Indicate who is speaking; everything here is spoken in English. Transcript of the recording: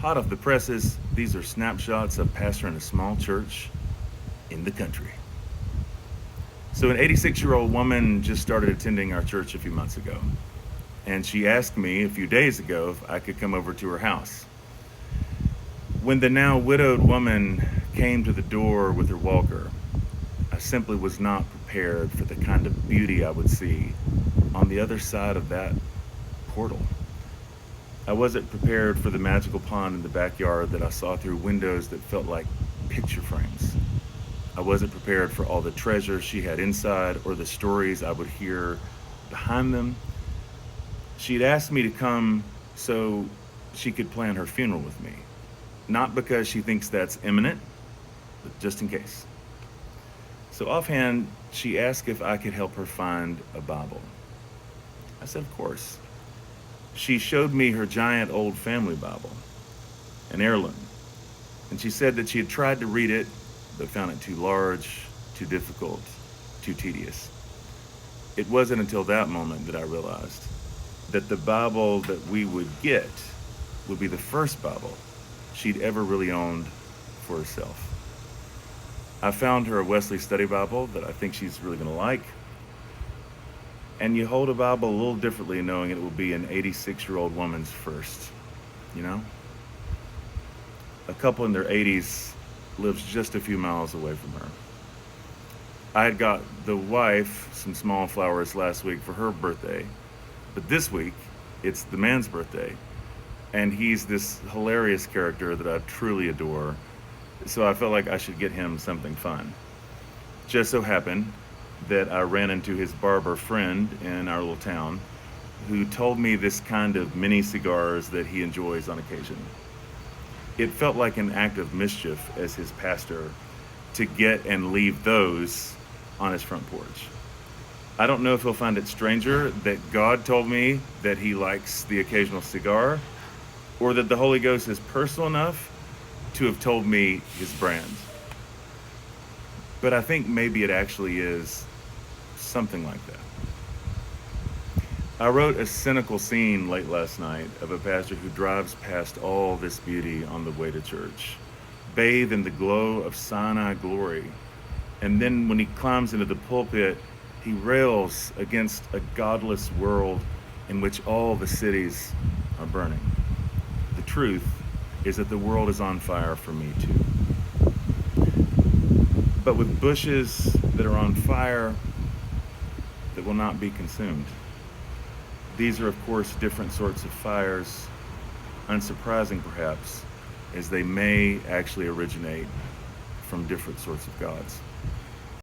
Speaker 1: Hot off the presses, these are snapshots of pastoring a small church in the country. So, an 86-year-old woman just started attending our church a few months ago, and she asked me a few days ago if I could come over to her house. When the now widowed woman came to the door with her walker, I simply was not prepared for the kind of beauty I would see on the other side of that portal. I wasn't prepared for the magical pond in the backyard that I saw through windows that felt like picture frames. I wasn't prepared for all the treasure she had inside or the stories I would hear behind them. She'd asked me to come so she could plan her funeral with me. Not because she thinks that's imminent, but just in case. So offhand, she asked if I could help her find a Bible. I said, of course. She showed me her giant old family Bible, an heirloom, and she said that she had tried to read it, but found it too large, too difficult, too tedious. It wasn't until that moment that I realized that the Bible that we would get would be the first Bible she'd ever really owned for herself. I found her a Wesley Study Bible that I think she's really going to like. And you hold a Bible a little differently knowing it will be an 86-year-old woman's first, you know? A couple in their 80s lives just a few miles away from her. I had got the wife some small flowers last week for her birthday, but this week it's the man's birthday, and he's this hilarious character that I truly adore, so I felt like I should get him something fun. Just so happened that I ran into his barber friend in our little town who told me this kind of mini cigars that he enjoys on occasion. It felt like an act of mischief as his pastor to get and leave those on his front porch. I don't know if he'll find it stranger that God told me that he likes the occasional cigar, or that the Holy Ghost is personal enough to have told me his brand. But I think maybe it actually is something like that. I wrote a cynical scene late last night of a pastor who drives past all this beauty on the way to church, bathed in the glow of Sinai glory. And then when he climbs into the pulpit, he rails against a godless world in which all the cities are burning. The truth is that the world is on fire for me too. But with bushes that are on fire that will not be consumed. These are, of course, different sorts of fires, unsurprising perhaps, as they may actually originate from different sorts of gods.